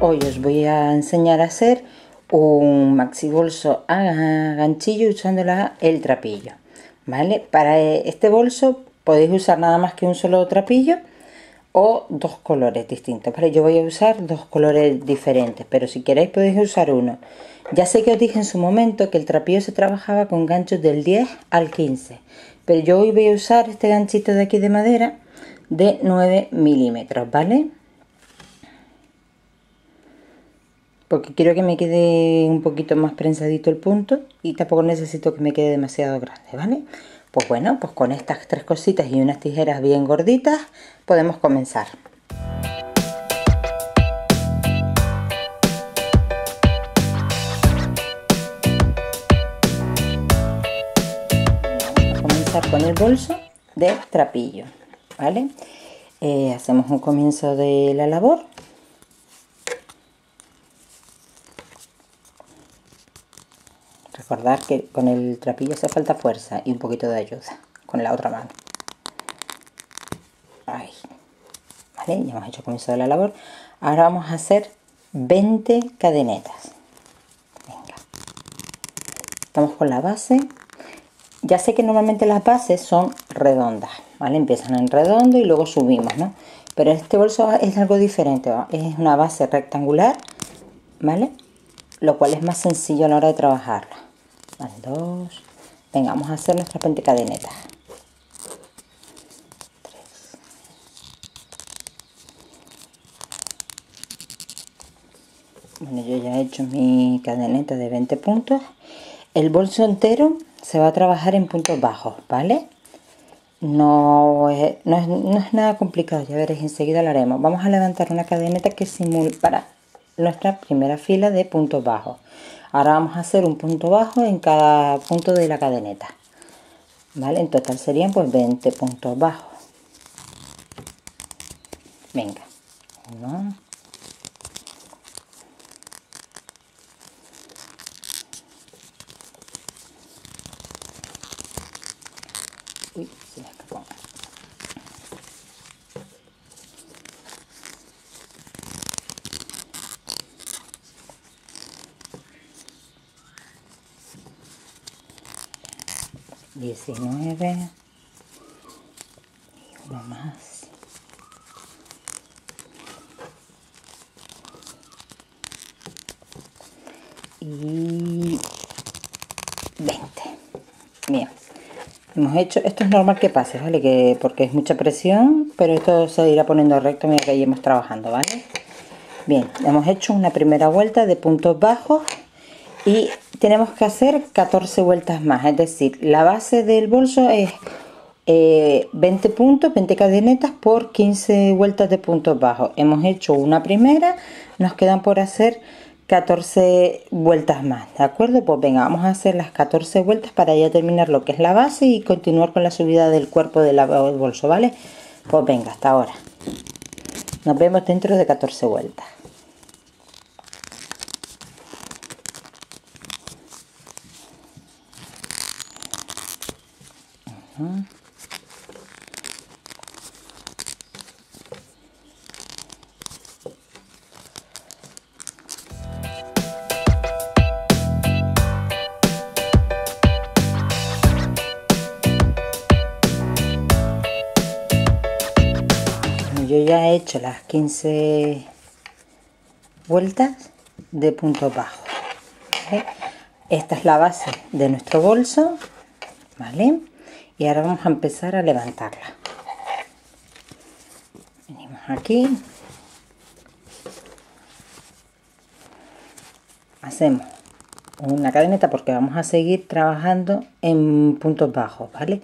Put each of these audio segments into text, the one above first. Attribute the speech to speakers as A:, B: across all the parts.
A: Hoy os voy a enseñar a hacer un maxi bolso a ganchillo usando el trapillo, ¿vale? Para este bolso podéis usar nada más que un solo trapillo o dos colores distintos, ¿vale? Yo voy a usar dos colores diferentes, pero si queréis podéis usar uno. Ya sé que os dije en su momento que el trapillo se trabajaba con ganchos del 10 al 15, pero yo hoy voy a usar este ganchito de aquí de madera de 9 milímetros, ¿vale? Porque quiero que me quede un poquito más prensadito el punto y tampoco necesito que me quede demasiado grande, ¿vale? Pues bueno, pues con estas tres cositas y unas tijeras bien gorditas podemos comenzar. Vamos a comenzar con el bolso de trapillo, ¿vale? Hacemos un comienzo de la labor. Recordad que con el trapillo hace falta fuerza y un poquito de ayuda con la otra mano. Ahí. Vale, ya hemos hecho comienzo de la labor. Ahora vamos a hacer 20 cadenetas. Venga. Estamos con la base. Ya sé que normalmente las bases son redondas, ¿vale? Empiezan en redondo y luego subimos, ¿no? Pero este bolso es algo diferente, ¿va? Es una base rectangular, ¿vale? Lo cual es más sencillo a la hora de trabajarla. Vale, 2. Venga, vamos a hacer nuestras 20 cadenetas. 3. Bueno, yo ya he hecho mi cadeneta de 20 puntos. El bolso entero se va a trabajar en puntos bajos, ¿vale? No es nada complicado, ya veréis, enseguida lo haremos. Vamos a levantar una cadeneta que simule para nuestra primera fila de puntos bajos. Ahora vamos a hacer un punto bajo en cada punto de la cadeneta, ¿vale? En total serían pues 20 puntos bajos. Venga, 1, 19 y uno más. Y 20. Bien, hemos hecho, esto es normal que pase, ¿vale? Porque es mucha presión, pero esto se irá poniendo recto mientras que iremos trabajando, ¿vale? Bien, hemos hecho una primera vuelta de puntos bajos y tenemos que hacer 14 vueltas más, es decir, la base del bolso es 20 puntos, 20 cadenetas por 15 vueltas de puntos bajos. Hemos hecho una primera, nos quedan por hacer 14 vueltas más, ¿de acuerdo? Pues venga, vamos a hacer las 14 vueltas para ya terminar lo que es la base y continuar con la subida del cuerpo del bolso, ¿vale? Pues venga, hasta ahora. Nos vemos dentro de 14 vueltas. Yo ya he hecho las 15 vueltas de puntos bajos, ¿vale? Esta es la base de nuestro bolso, ¿vale? Y ahora vamos a empezar a levantarla. Venimos aquí, hacemos una cadeneta porque vamos a seguir trabajando en puntos bajos, ¿vale?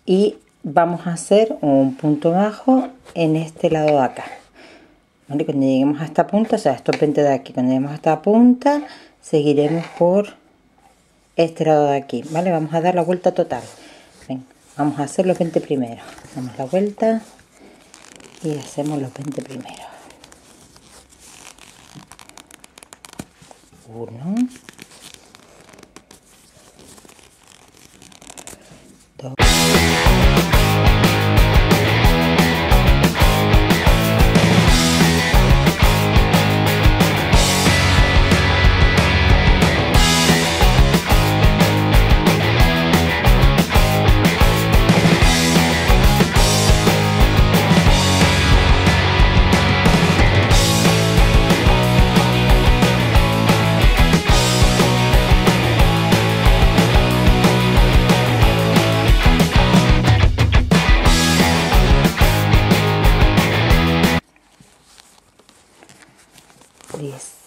A: Y vamos a hacer un punto bajo en este lado de acá, ¿vale? Cuando lleguemos a esta punta, o sea, estos 20 de aquí, cuando lleguemos a esta punta seguiremos por este lado de aquí, ¿vale? Vamos a dar la vuelta total. Ven, vamos a hacer los 20 primeros, damos la vuelta y hacemos los 20 primeros. 1, 2,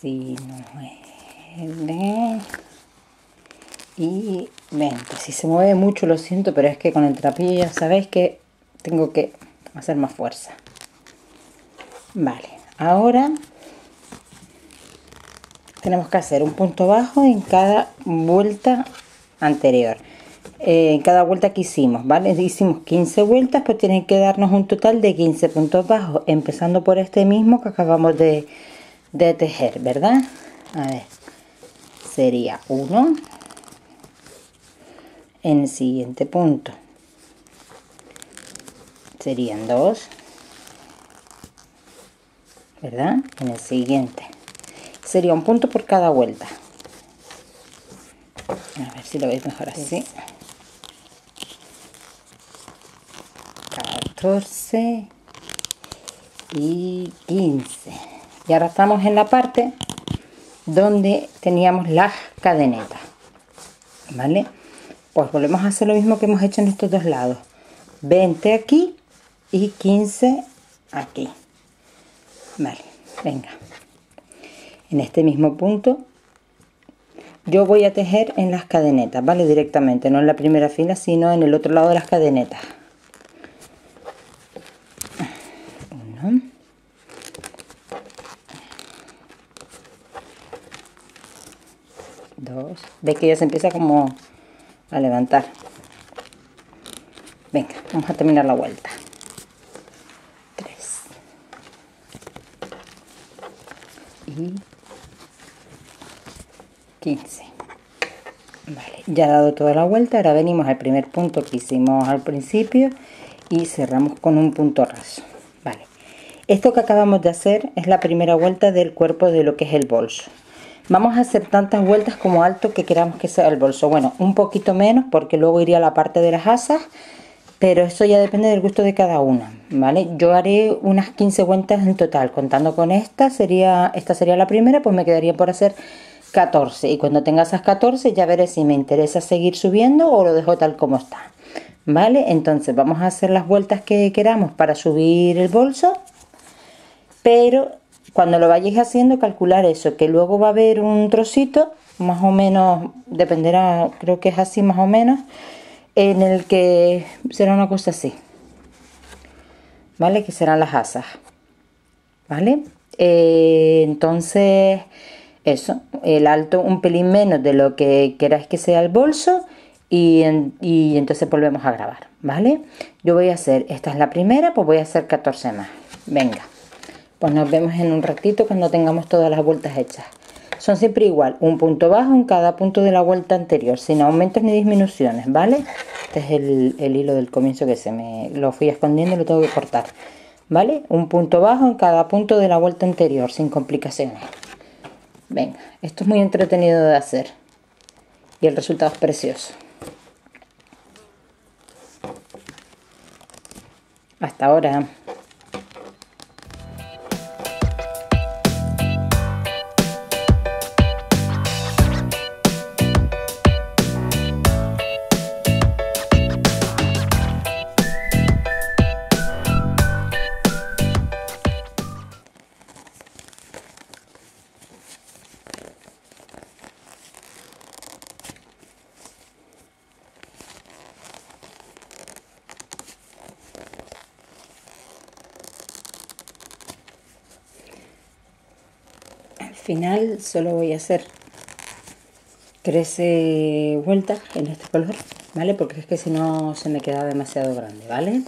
A: 19 y 20. Si se mueve mucho lo siento, pero es que con el trapillo ya sabéis que tengo que hacer más fuerza. Vale, ahora tenemos que hacer un punto bajo en cada vuelta anterior. En cada vuelta que hicimos, ¿vale? Hicimos 15 vueltas, pues tienen que darnos un total de 15 puntos bajos, empezando por este mismo que acabamos de tejer, ¿verdad? A ver, sería 1 en el siguiente punto, serían 2, ¿verdad? En el siguiente sería un punto por cada vuelta. A ver si lo veis mejor así. 14 y 15. Y ahora estamos en la parte donde teníamos las cadenetas, ¿vale? Pues volvemos a hacer lo mismo que hemos hecho en estos dos lados. 20 aquí y 15 aquí. Vale, venga. En este mismo punto yo voy a tejer en las cadenetas, ¿vale? Directamente, no en la primera fila, sino en el otro lado de las cadenetas. 1, 2, ve que ya se empieza como a levantar. Venga, vamos a terminar la vuelta. 3 y 15. Vale, ya he dado toda la vuelta. Ahora venimos al primer punto que hicimos al principio y cerramos con un punto raso. Vale, esto que acabamos de hacer es la primera vuelta del cuerpo de lo que es el bolso. Vamos a hacer tantas vueltas como alto que queramos que sea el bolso. Bueno, un poquito menos porque luego iría la parte de las asas, pero eso ya depende del gusto de cada una, ¿vale? Yo haré unas 15 vueltas en total, contando con esta sería la primera, pues me quedaría por hacer 14, y cuando tenga esas 14 ya veré si me interesa seguir subiendo o lo dejo tal como está, ¿vale? Entonces vamos a hacer las vueltas que queramos para subir el bolso, pero cuando lo vayáis haciendo calcular eso, que luego va a haber un trocito, más o menos, dependerá, creo que es así más o menos, en el que será una cosa así, ¿vale? Que serán las asas, ¿vale? Entonces eso, el alto un pelín menos de lo que queráis que sea el bolso y entonces volvemos a grabar, ¿vale? Yo voy a hacer, esta es la primera, pues voy a hacer 14 más. Venga, pues nos vemos en un ratito cuando tengamos todas las vueltas hechas. Son siempre igual, un punto bajo en cada punto de la vuelta anterior, sin aumentos ni disminuciones, ¿vale? Este es el hilo del comienzo que se me lo fui escondiendo y lo tengo que cortar, ¿vale? Un punto bajo en cada punto de la vuelta anterior, sin complicaciones. Venga, esto es muy entretenido de hacer y el resultado es precioso. Hasta ahora. Al final solo voy a hacer 13 vueltas en este color, ¿vale? Porque es que si no se me queda demasiado grande, ¿vale?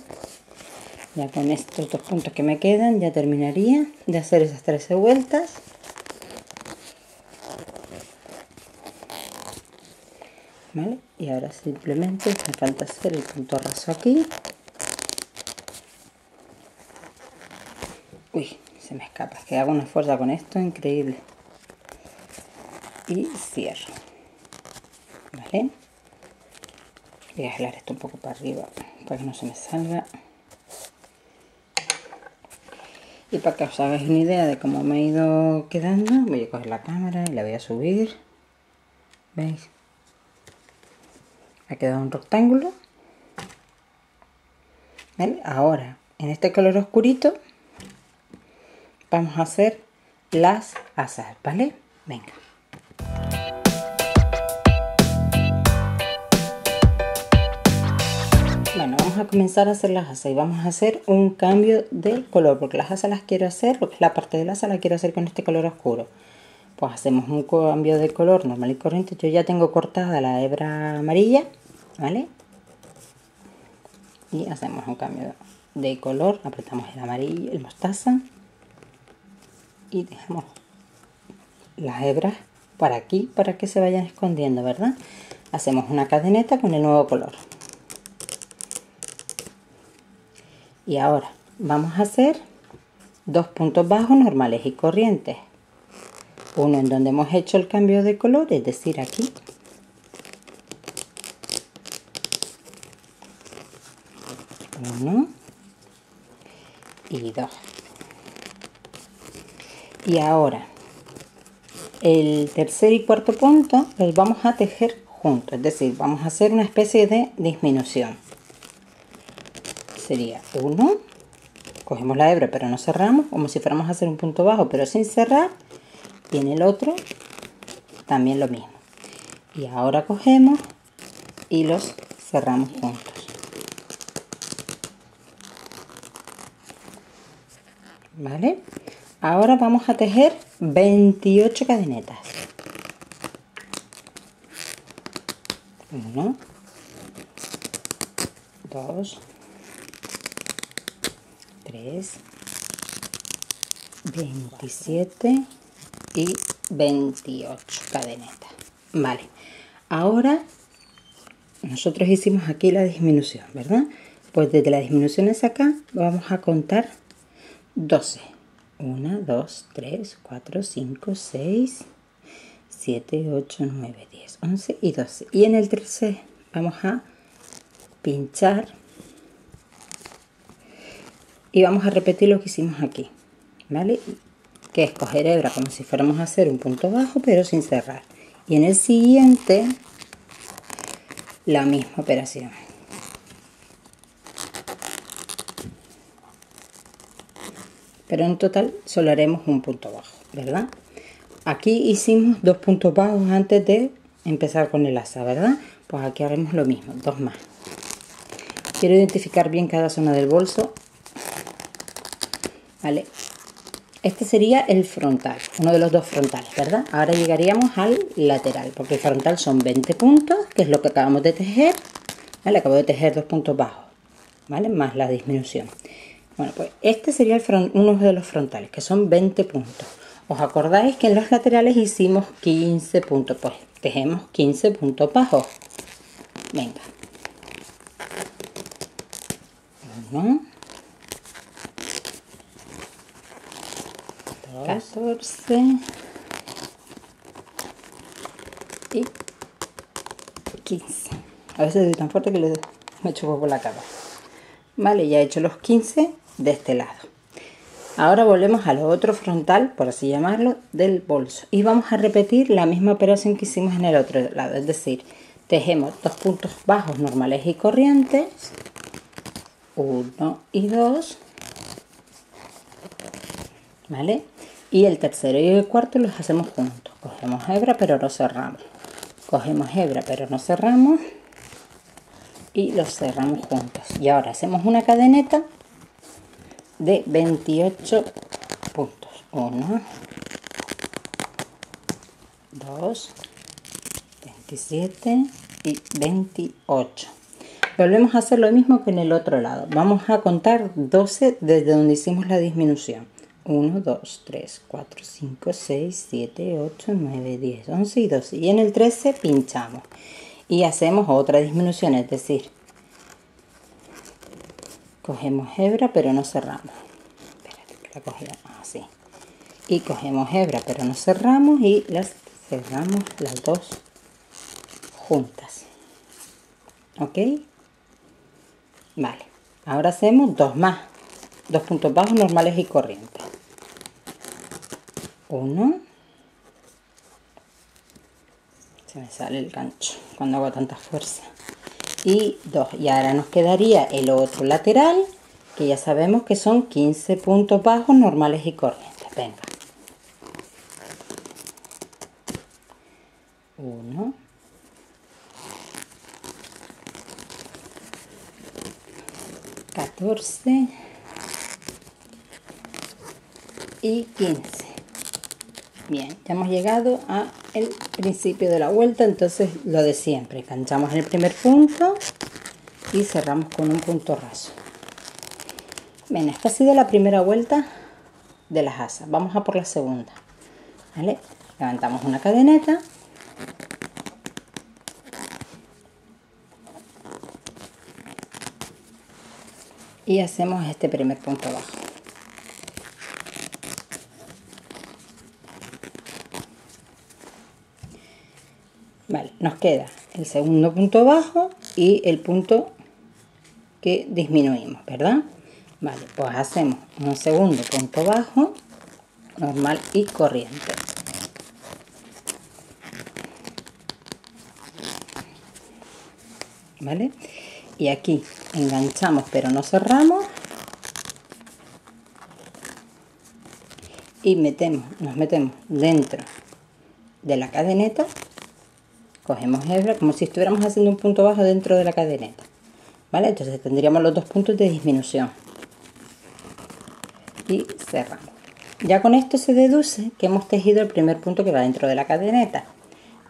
A: Ya con estos dos puntos que me quedan ya terminaría de hacer esas 13 vueltas. ¿Vale? Y ahora simplemente me falta hacer el punto raso aquí. Uy, se me escapa, es que hago una fuerza con esto increíble. Y cierro. ¿Vale? Voy a jalar esto un poco para arriba para que no se me salga. Y para que os hagáis una idea de cómo me ha ido quedando, voy a coger la cámara y la voy a subir. ¿Veis? Ha quedado un rectángulo. ¿Vale? Ahora, en este color oscurito, vamos a hacer las asas, ¿vale? Venga. Bueno, vamos a comenzar a hacer las asas y vamos a hacer un cambio de color, porque las asas las quiero hacer, lo que es la parte del asa la quiero hacer con este color oscuro. Pues hacemos un cambio de color normal y corriente. Yo ya tengo cortada la hebra amarilla, ¿vale? Y hacemos un cambio de color, apretamos el amarillo, el mostaza y dejamos las hebras por aquí para que se vayan escondiendo, ¿verdad? Hacemos una cadeneta con el nuevo color. Y ahora vamos a hacer dos puntos bajos normales y corrientes. Uno en donde hemos hecho el cambio de color, es decir, aquí. Uno y dos. Y ahora el tercer y cuarto punto los vamos a tejer juntos, es decir, vamos a hacer una especie de disminución. Sería uno, cogemos la hebra pero no cerramos, como si fuéramos a hacer un punto bajo pero sin cerrar, y en el otro también lo mismo. Y ahora cogemos y los cerramos juntos. ¿Vale? Ahora vamos a tejer 28 cadenetas. 1, 2, 3, 27 y 28 cadenetas. Vale, ahora nosotros hicimos aquí la disminución, ¿verdad? Pues desde la disminución hacia acá vamos a contar 12. 1, 2, 3, 4, 5, 6, 7, 8, 9, 10, 11 y 12. Y en el 13 vamos a pinchar y vamos a repetir lo que hicimos aquí, ¿vale? Que es coger hebra como si fuéramos a hacer un punto bajo pero sin cerrar. Y en el siguiente la misma operación. Pero en total solo haremos un punto bajo, ¿verdad? Aquí hicimos dos puntos bajos antes de empezar con el asa, ¿verdad? Pues aquí haremos lo mismo, dos más. Quiero identificar bien cada zona del bolso, ¿vale? Este sería el frontal, uno de los dos frontales, ¿verdad? Ahora llegaríamos al lateral, porque el frontal son 20 puntos, que es lo que acabamos de tejer, ¿vale? Acabo de tejer dos puntos bajos, ¿vale? Más la disminución. Bueno, pues este sería uno de los frontales, que son 20 puntos. ¿Os acordáis que en los laterales hicimos 15 puntos? Pues tejemos 15 puntos bajos. Venga. 1, 14 y 15. A veces soy tan fuerte que me choco por la cara. Vale, ya he hecho los 15 de este lado. Ahora volvemos al otro frontal, por así llamarlo, del bolso. Y vamos a repetir la misma operación que hicimos en el otro lado. Es decir, tejemos dos puntos bajos normales y corrientes. 1 y 2. ¿Vale? Y el tercero y el cuarto los hacemos juntos. Cogemos hebra pero no cerramos. Cogemos hebra pero no cerramos. Y los cerramos juntos. Y ahora hacemos una cadeneta de 28 puntos. 1, 2, 27 y 28. Volvemos a hacer lo mismo que en el otro lado. Vamos a contar 12 desde donde hicimos la disminución. 1, 2, 3, 4, 5, 6, 7, 8, 9, 10, 11 y 12. Y en el 13 pinchamos. Y hacemos otra disminución, es decir, cogemos hebra pero no cerramos. Espérate que la cogemos así. Y cogemos hebra pero no cerramos y las cerramos las dos juntas. ¿Ok? Vale. Ahora hacemos dos más. Dos puntos bajos normales y corrientes. 1. Se me sale el gancho cuando hago tanta fuerza. Y 2. Y ahora nos quedaría el otro lateral, que ya sabemos que son 15 puntos bajos normales y corrientes. Venga. 1, 14 y 15. Bien, ya hemos llegado a el principio de la vuelta, entonces lo de siempre, enganchamos el primer punto y cerramos con un punto raso. Bien, esta ha sido la primera vuelta de las asas. Vamos a por la segunda, ¿vale? Levantamos una cadeneta y hacemos este primer punto bajo. Vale, nos queda el segundo punto bajo y el punto que disminuimos, ¿verdad? Vale, pues hacemos un segundo punto bajo normal y corriente. ¿Vale? Y aquí enganchamos pero no cerramos y nos metemos dentro de la cadeneta, cogemos hebra como si estuviéramos haciendo un punto bajo dentro de la cadeneta, ¿vale? Entonces tendríamos los dos puntos de disminución y cerramos. Ya con esto se deduce que hemos tejido el primer punto que va dentro de la cadeneta.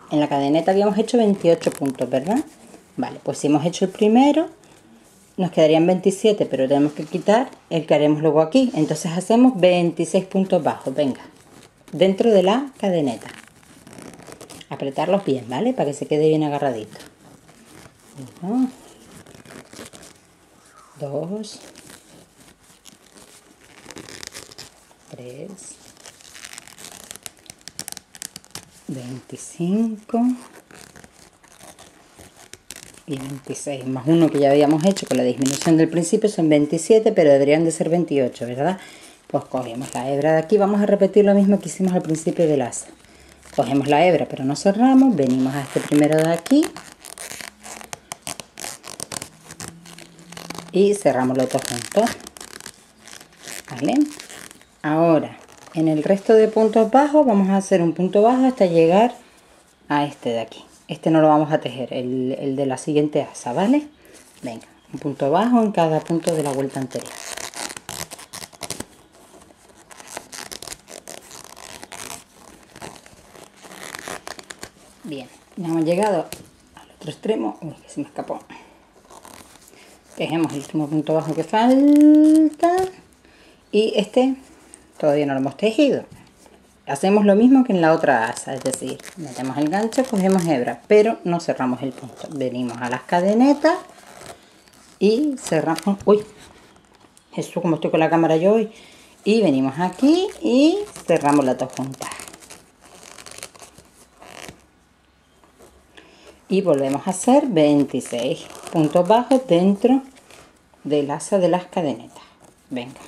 A: En la cadeneta habíamos hecho 28 puntos, ¿verdad? Vale, pues si hemos hecho el primero, nos quedarían 27, pero tenemos que quitar el que haremos luego aquí. Entonces hacemos 26 puntos bajos, venga, dentro de la cadeneta. Apretarlos bien, ¿vale? Para que se quede bien agarradito. 1, 2, 3, 25 y 26, más uno que ya habíamos hecho con la disminución del principio, son 27, pero deberían de ser 28, ¿verdad? Pues cogemos la hebra de aquí, vamos a repetir lo mismo que hicimos al principio del asa. Cogemos la hebra pero no cerramos, venimos a este primero de aquí y cerramos los dos juntos, ¿vale? Ahora en el resto de puntos bajos vamos a hacer un punto bajo hasta llegar a este de aquí. Este no lo vamos a tejer, el de la siguiente asa, ¿vale? Venga, un punto bajo en cada punto de la vuelta anterior. Bien, ya hemos llegado al otro extremo. Uy, que se me escapó. Tejemos el último punto bajo que falta y este todavía no lo hemos tejido. Hacemos lo mismo que en la otra asa, es decir, metemos el gancho, cogemos hebra, pero no cerramos el punto. Venimos a las cadenetas y cerramos. Uy, Jesús, como estoy con la cámara yo hoy. Y venimos aquí y cerramos las dos juntas. Y volvemos a hacer 26 puntos bajos dentro del asa de las cadenetas. Venga.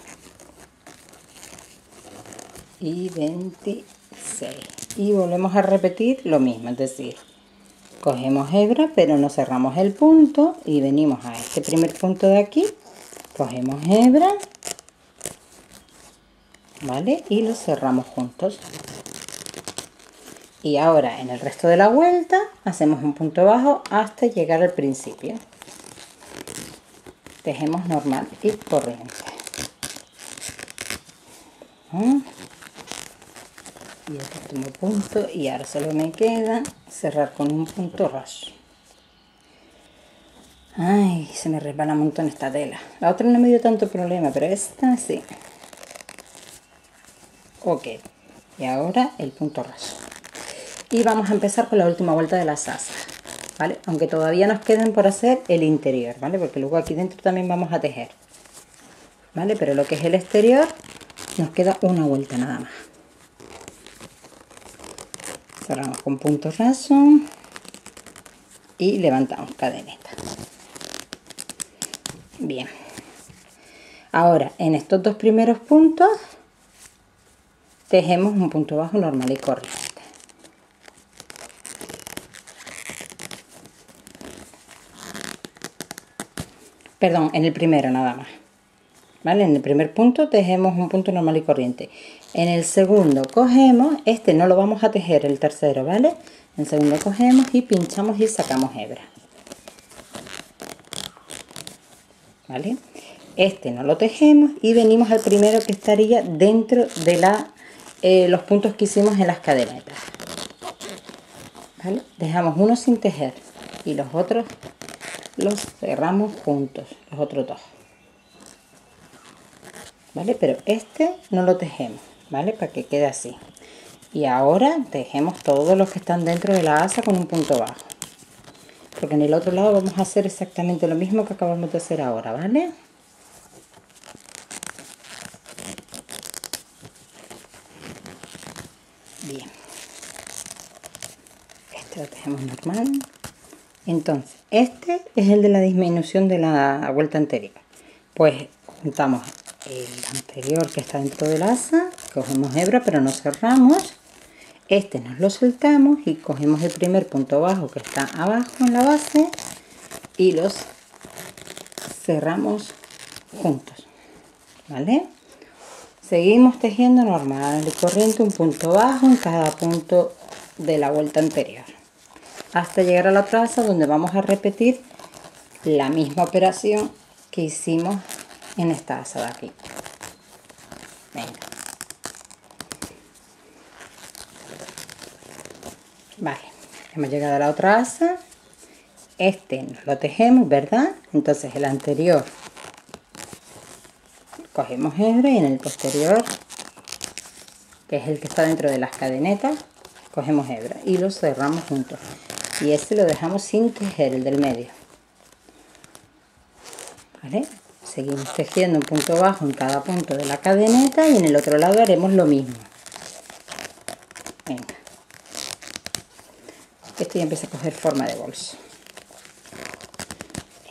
A: Y 26. Y volvemos a repetir lo mismo, es decir, cogemos hebra pero no cerramos el punto y venimos a este primer punto de aquí, cogemos hebra, ¿vale? Y lo cerramos juntos. Y ahora en el resto de la vuelta hacemos un punto bajo hasta llegar al principio. Tejemos normal y corriente. Y el último punto, y ahora solo me queda cerrar con un punto raso. Ay, se me resbala un montón esta tela. La otra no me dio tanto problema, pero esta sí. Ok, y ahora el punto raso. Y vamos a empezar con la última vuelta de las asas, ¿vale? Aunque todavía nos queden por hacer el interior, ¿vale? Porque luego aquí dentro también vamos a tejer, ¿vale? Pero lo que es el exterior nos queda una vuelta nada más. Cerramos con punto raso y levantamos cadeneta. Bien, ahora en estos dos primeros puntos tejemos un punto bajo normal y corriente. Perdón, en el primero nada más, ¿vale? En el primer punto tejemos un punto normal y corriente. En el segundo cogemos, este no lo vamos a tejer, el tercero, ¿vale? En segundo cogemos y pinchamos y sacamos hebra. ¿Vale? Este no lo tejemos y venimos al primero que estaría dentro de los puntos que hicimos en las cadenetas. ¿Vale? Dejamos uno sin tejer y los otros los cerramos juntos, los otros dos. ¿Vale? Pero este no lo tejemos, ¿vale? Para que quede así. Y ahora tejemos todos los que están dentro de la asa con un punto bajo. Porque en el otro lado vamos a hacer exactamente lo mismo que acabamos de hacer ahora, ¿vale? Bien. Este lo tejemos normal. Entonces, este es el de la disminución de la vuelta anterior. Pues juntamos el anterior que está dentro del asa, cogemos hebra pero no cerramos. Este nos lo soltamos y cogemos el primer punto bajo que está abajo en la base y los cerramos juntos, ¿vale? Seguimos tejiendo normal y corriente, un punto bajo en cada punto de la vuelta anterior hasta llegar a la otra asa, donde vamos a repetir la misma operación que hicimos en esta asa de aquí. Venga. Vale, hemos llegado a la otra asa. Este nos lo tejemos, ¿verdad? Entonces el anterior cogemos hebra y en el posterior, que es el que está dentro de las cadenetas, cogemos hebra y lo cerramos juntos. Y este lo dejamos sin tejer, el del medio. ¿Vale? Seguimos tejiendo un punto bajo en cada punto de la cadeneta y en el otro lado haremos lo mismo. Venga. Este ya empieza a coger forma de bolso.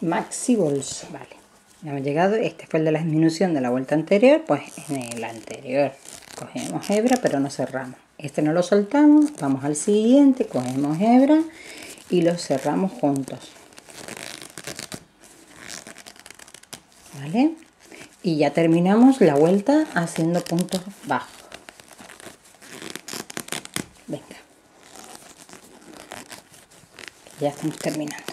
A: Maxi bolso. Vale. Ya hemos llegado. Este fue el de la disminución de la vuelta anterior. Pues en el anterior cogemos hebra pero no cerramos. Este no lo soltamos. Vamos al siguiente. Cogemos hebra y los cerramos juntos. ¿Vale? Y ya terminamos la vuelta haciendo puntos bajos. Venga. Ya estamos terminando.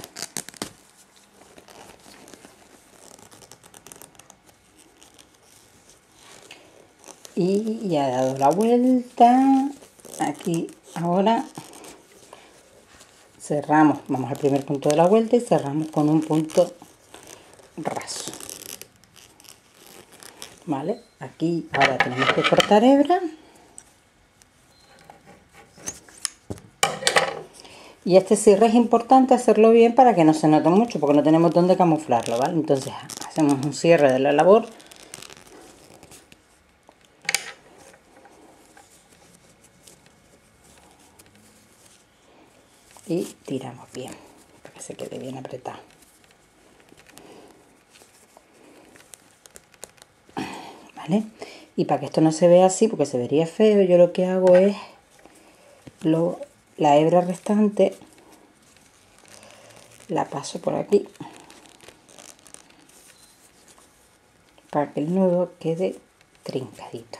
A: Y ya he dado la vuelta. Aquí ahora cerramos, vamos al primer punto de la vuelta y cerramos con un punto raso. Vale, aquí ahora tenemos que cortar hebra y este cierre es importante hacerlo bien para que no se note mucho, porque no tenemos dónde camuflarlo, ¿vale? Entonces hacemos un cierre de la labor y tiramos bien para que se quede bien apretado. ¿Vale? Y para que esto no se vea así, porque se vería feo, yo lo que hago es la hebra restante la paso por aquí para que el nudo quede trincadito.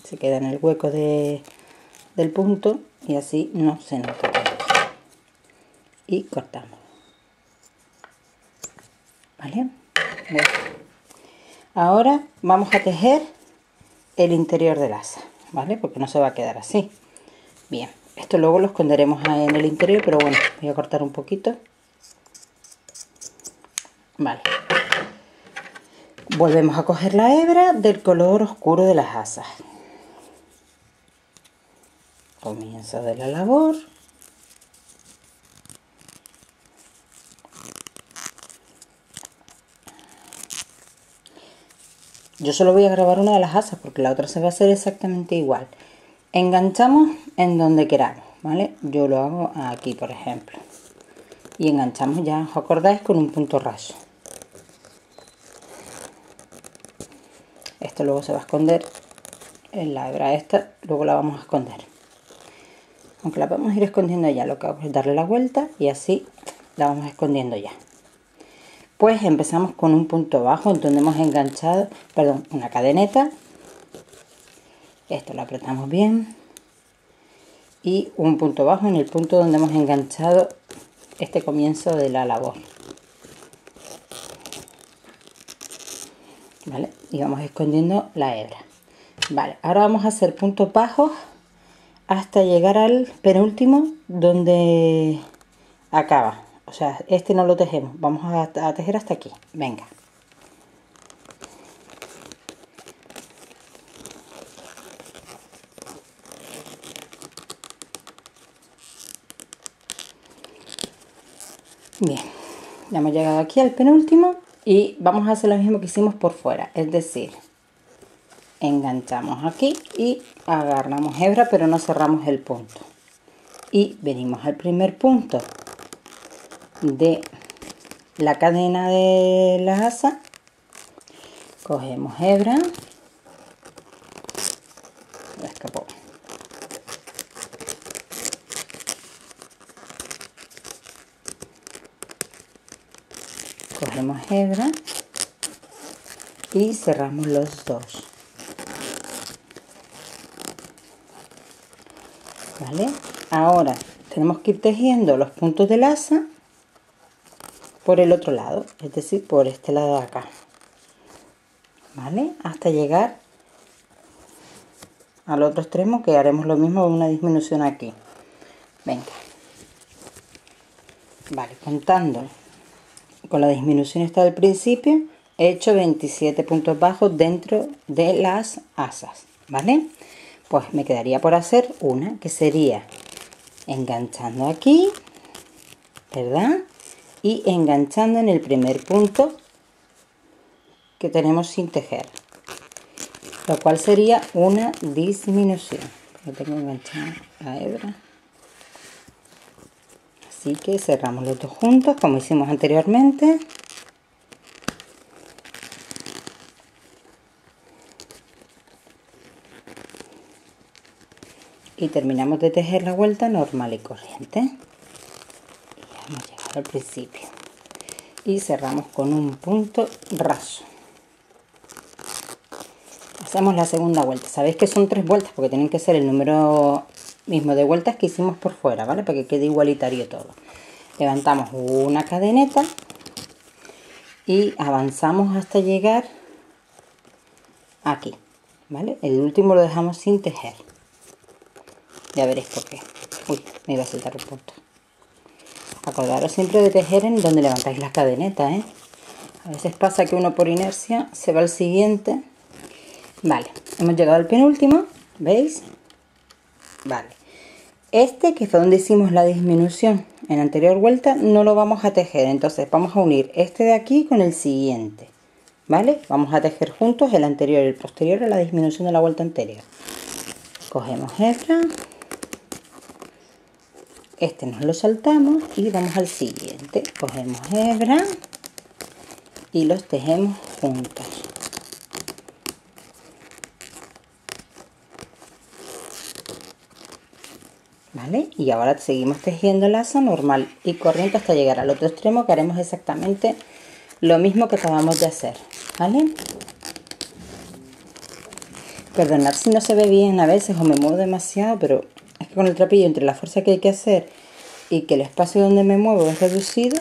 A: Se queda en el hueco del punto y así no se nota tanto. Y cortamos. ¿Vale? Bueno. Ahora vamos a tejer el interior del asa, ¿vale? Porque no se va a quedar así. Bien, esto luego lo esconderemos en el interior, pero bueno, voy a cortar un poquito. Vale. Volvemos a coger la hebra del color oscuro de las asas. Comienzo de la labor. Yo solo voy a grabar una de las asas porque la otra se va a hacer exactamente igual. Enganchamos en donde queramos, ¿vale? Yo lo hago aquí, por ejemplo. Y enganchamos, ya os acordáis, con un punto raso. Esto luego se va a esconder en la hebra esta, luego la vamos a esconder. Aunque la vamos a ir escondiendo ya, lo que hago es darle la vuelta y así la vamos escondiendo ya. Pues empezamos con un punto bajo en donde hemos enganchado, perdón, una cadeneta Esto lo apretamos bien y un punto bajo en el punto donde hemos enganchado este comienzo de la labor, ¿vale? Y vamos escondiendo la hebra. Vale, ahora vamos a hacer puntos bajos hasta llegar al penúltimo donde acaba. O sea, este no lo tejemos, vamos a tejer hasta aquí. Venga. Bien, ya hemos llegado aquí al penúltimo y vamos a hacer lo mismo que hicimos por fuera, es decir, enganchamos aquí y agarramos hebra pero no cerramos el punto y venimos al primer punto de la cadena de la asa, cogemos hebra, me escapó, cogemos hebra y cerramos los dos, ¿vale? Ahora tenemos que ir tejiendo los puntos del asa por el otro lado, es decir, por este lado de acá, ¿vale? Hasta llegar al otro extremo, que haremos lo mismo, una disminución aquí. Venga, vale, contando con la disminución esta del principio, he hecho 27 puntos bajos dentro de las asas, ¿vale? Pues me quedaría por hacer una que sería enganchando aquí, ¿verdad? Y enganchando en el primer punto que tenemos sin tejer, lo cual sería una disminución. Yo tengo enganchada la hebra, así que cerramos los dos juntos como hicimos anteriormente. Y terminamos de tejer la vuelta normal y corriente. Y ya hemos llegado al principio. Y cerramos con un punto raso. Hacemos la segunda vuelta. Sabéis que son 3 vueltas porque tienen que ser el número mismo de vueltas que hicimos por fuera, ¿vale? Para que quede igualitario todo. Levantamos una cadeneta y avanzamos hasta llegar aquí, ¿vale? El último lo dejamos sin tejer. Ya veréis por qué. Uy, me iba a saltar un punto. Acordaros siempre de tejer en donde levantáis las cadenetas, ¿eh? A veces pasa que uno por inercia se va al siguiente. Vale, hemos llegado al penúltimo, ¿veis? Vale. Este, que fue donde hicimos la disminución en la anterior vuelta, no lo vamos a tejer. Entonces vamos a unir este de aquí con el siguiente, ¿vale? Vamos a tejer juntos el anterior y el posterior a la disminución de la vuelta anterior. Cogemos hebra. Este nos lo saltamos y vamos al siguiente. Cogemos hebra y los tejemos juntos. ¿Vale? Y ahora seguimos tejiendo el asa normal y corriente hasta llegar al otro extremo, que haremos exactamente lo mismo que acabamos de hacer, ¿vale? Perdonad si no se ve bien a veces o me muevo demasiado, pero es que con el trapillo, entre la fuerza que hay que hacer y que el espacio donde me muevo es reducido,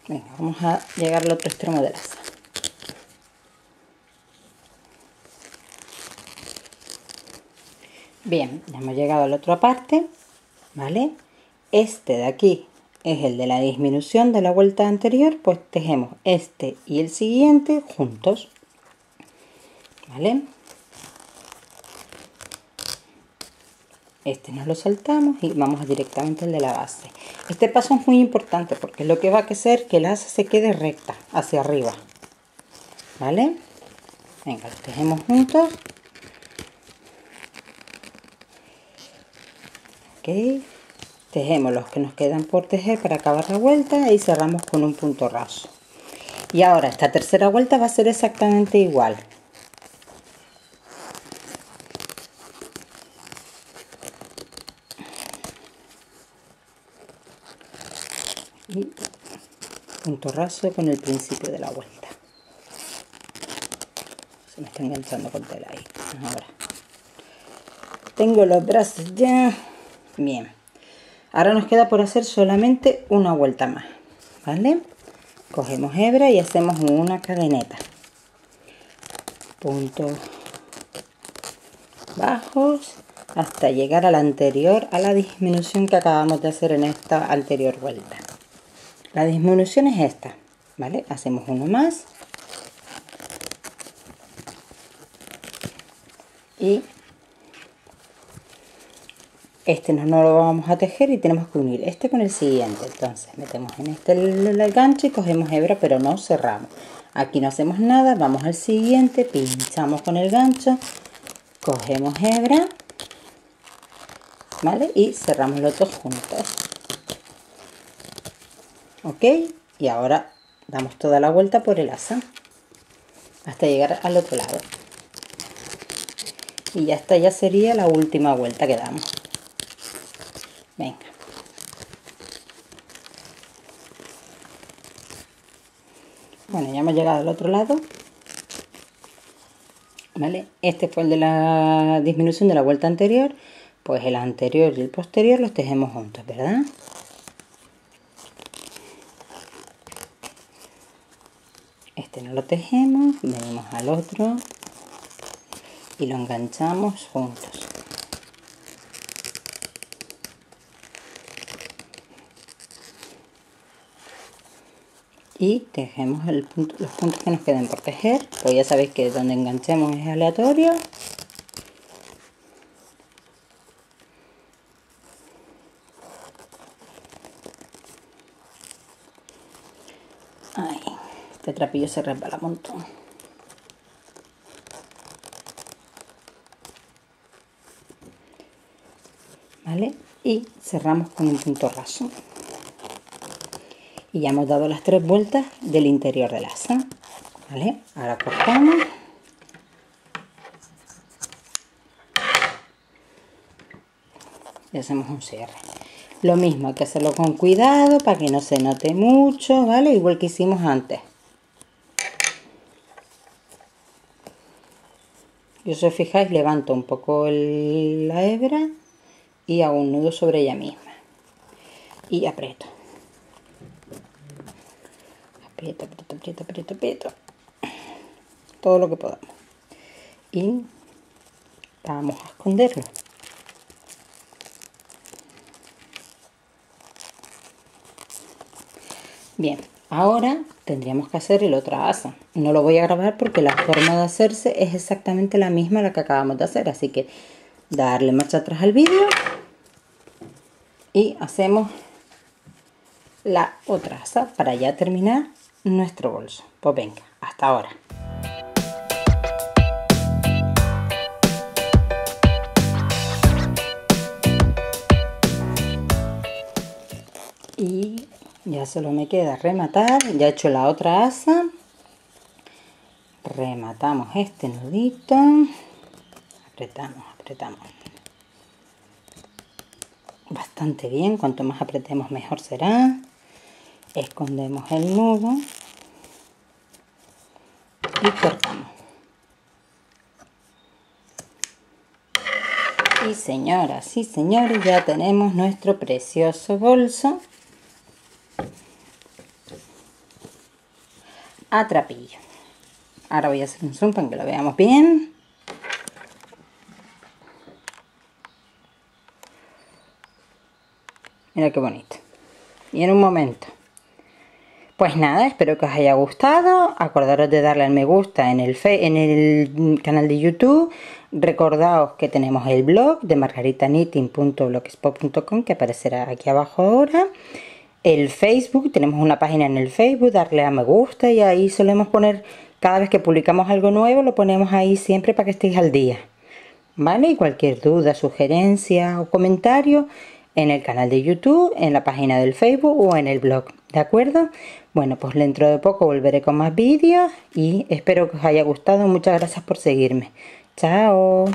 A: venga, vamos a llegar al otro extremo del asa. Bien, ya hemos llegado a la otra parte, ¿vale? Este de aquí es el de la disminución de la vuelta anterior, pues tejemos este y el siguiente juntos, ¿vale? Este nos lo saltamos y vamos directamente al de la base. Este paso es muy importante porque lo que va a hacer que el asa se quede recta hacia arriba, ¿vale? Venga, los tejemos juntos. Ok, tejemos los que nos quedan por tejer para acabar la vuelta y cerramos con un punto raso. Y ahora esta tercera vuelta va a ser exactamente igual. Y punto raso con el principio de la vuelta. Se me está enganchando con tela ahí. Ahora tengo los brazos ya. Bien, ahora nos queda por hacer solamente una vuelta más, ¿vale? Cogemos hebra y hacemos una cadeneta, puntos bajos hasta llegar a la anterior, a la disminución que acabamos de hacer en esta anterior vuelta. La disminución es esta, ¿vale? Hacemos uno más y este no lo vamos a tejer y tenemos que unir este con el siguiente. Entonces metemos en este el gancho y cogemos hebra, pero no cerramos. Aquí no hacemos nada, vamos al siguiente, pinchamos con el gancho, cogemos hebra, ¿vale? Y cerramos los dos juntos. Ok, y ahora damos toda la vuelta por el asa hasta llegar al otro lado. Y ya esta ya sería la última vuelta que damos. Venga. Bueno, ya hemos llegado al otro lado. ¿Vale? Este fue el de la disminución de la vuelta anterior. Pues el anterior y el posterior los tejemos juntos, ¿verdad? Este no lo tejemos, venimos al otro y lo enganchamos juntos. Y tejemos los puntos que nos queden por tejer, pues ya sabéis que donde enganchemos es aleatorio. Ay, este trapillo se resbala un montón. ¿Vale? Y cerramos con un punto raso. Y ya hemos dado las 3 vueltas del interior del asa. ¿Vale? Ahora cortamos. Y hacemos un cierre. Lo mismo, hay que hacerlo con cuidado para que no se note mucho, ¿vale? Igual que hicimos antes. Yo, si os fijáis, levanto un poco la hebra y hago un nudo sobre ella misma. Y aprieto. Aprieto, aprieto, aprieto, aprieto, aprieto. Todo lo que podamos. Y vamos a esconderlo. Bien, ahora tendríamos que hacer el otro asa. No lo voy a grabar porque la forma de hacerse es exactamente la misma a la que acabamos de hacer. Así que darle marcha atrás al vídeo y hacemos la otra asa para ya terminar nuestro bolso. Pues venga, hasta ahora. Y ya solo me queda rematar. Ya he hecho la otra asa. Rematamos este nudito. Apretamos, apretamos. Bastante bien. Cuanto más apretemos mejor será. Escondemos el nudo. Y cortamos. Y señoras y señores, ya tenemos nuestro precioso bolso a trapillo. Ahora voy a hacer un zoom para que lo veamos bien. Mira qué bonito. Y en un momento. Pues nada, espero que os haya gustado. Acordaros de darle al me gusta en el canal de YouTube. Recordaos que tenemos el blog de margaritaknitting.blogspot.com que aparecerá aquí abajo ahora. El Facebook, tenemos una página en el Facebook, darle a me gusta y ahí solemos poner, cada vez que publicamos algo nuevo, lo ponemos ahí siempre para que estéis al día. ¿Vale? Y cualquier duda, sugerencia o comentario en el canal de YouTube, en la página del Facebook o en el blog. ¿De acuerdo? Bueno, pues dentro de poco volveré con más vídeos y espero que os haya gustado. Muchas gracias por seguirme. Chao.